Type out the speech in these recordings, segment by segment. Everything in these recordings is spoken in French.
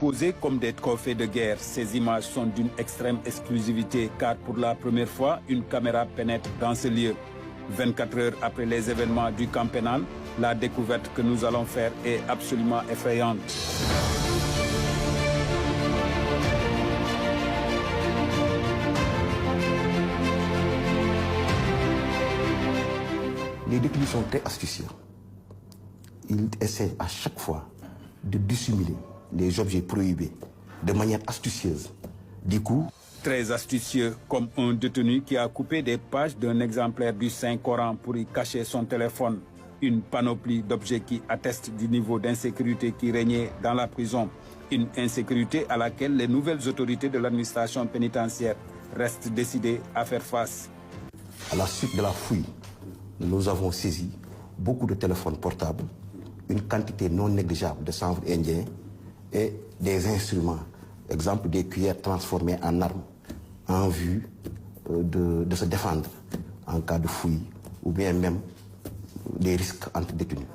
exposés comme des trophées de guerre. Ces images sont d'une extrême exclusivité car pour la première fois, une caméra pénètre dans ce lieu. 24 heures après les événements du camp pénal, la découverte que nous allons faire est absolument effrayante. Les détenus sont très astucieux. Ils essaient à chaque fois de dissimuler les objets prohibés de manière astucieuse. Du coup, très astucieux, comme un détenu qui a coupé des pages d'un exemplaire du Saint-Coran pour y cacher son téléphone. Une panoplie d'objets qui attestent du niveau d'insécurité qui régnait dans la prison. Une insécurité à laquelle les nouvelles autorités de l'administration pénitentiaire restent décidées à faire face. À la suite de la fouille, nous avons saisi beaucoup de téléphones portables, une quantité non négligeable de chanvre indien et des instruments, exemple des cuillères transformées en armes en vue de se défendre en cas de fouille ou bien même des risques entre détenus.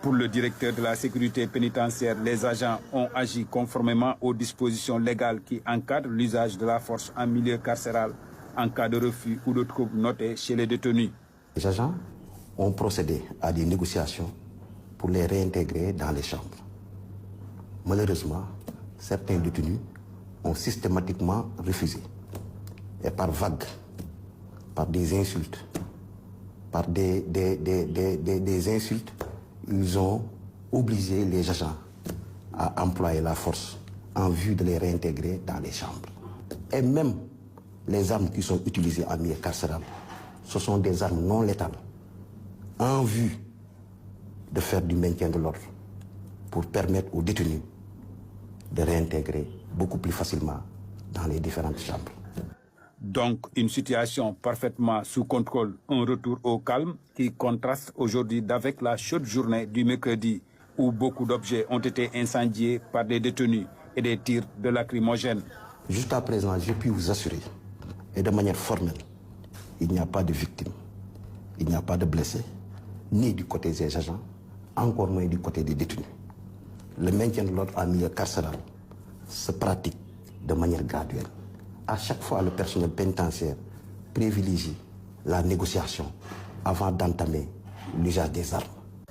Pour le directeur de la sécurité pénitentiaire, les agents ont agi conformément aux dispositions légales qui encadrent l'usage de la force en milieu carcéral en cas de refus ou de troubles notés chez les détenus. Les agents ont procédé à des négociations pour les réintégrer dans les chambres. Malheureusement, certains détenus ont systématiquement refusé. Et par vagues, par des insultes, par des insultes, ils ont obligé les agents à employer la force en vue de les réintégrer dans les chambres. Et même les armes qui sont utilisées en milieu carcéral, ce sont des armes non létales en vue de faire du maintien de l'ordre pour permettre aux détenus de réintégrer beaucoup plus facilement dans les différentes chambres. Donc une situation parfaitement sous contrôle, un retour au calme qui contraste aujourd'hui avec la chaude journée du mercredi où beaucoup d'objets ont été incendiés par des détenus et des tirs de lacrymogènes. Jusqu'à présent, je puis vous assurer, et de manière formelle, il n'y a pas de victimes, il n'y a pas de blessés, ni du côté des agents, encore moins du côté des détenus. Le maintien de l'ordre en milieu carcéral se pratique de manière graduelle. À chaque fois, le personnel pénitentiaire privilégie la négociation avant d'entamer l'usage des armes.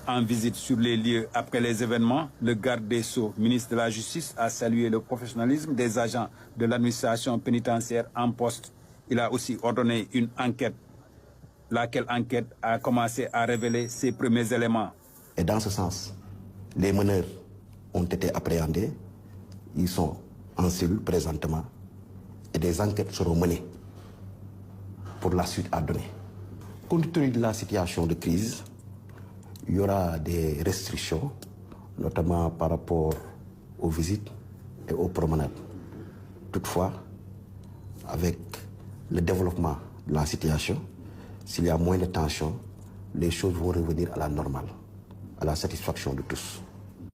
En visite sur les lieux après les événements, le garde des Sceaux, ministre de la Justice, a salué le professionnalisme des agents de l'administration pénitentiaire en poste. Il a aussi ordonné une enquête, laquelle enquête a commencé à révéler ses premiers éléments. Et dans ce sens, les meneurs ont été appréhendés, ils sont en cellule présentement, et des enquêtes seront menées pour la suite à donner. Compte tenu de la situation de crise, il y aura des restrictions, notamment par rapport aux visites et aux promenades. Toutefois, avec le développement de la situation, s'il y a moins de tension, les choses vont revenir à la normale, à la satisfaction de tous.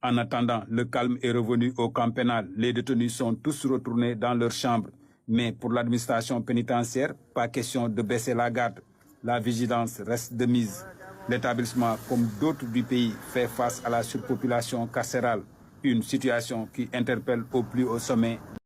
En attendant, le calme est revenu au camp pénal. Les détenus sont tous retournés dans leur chambre. Mais pour l'administration pénitentiaire, pas question de baisser la garde. La vigilance reste de mise. L'établissement, comme d'autres du pays, fait face à la surpopulation carcérale. Une situation qui interpelle au plus haut sommet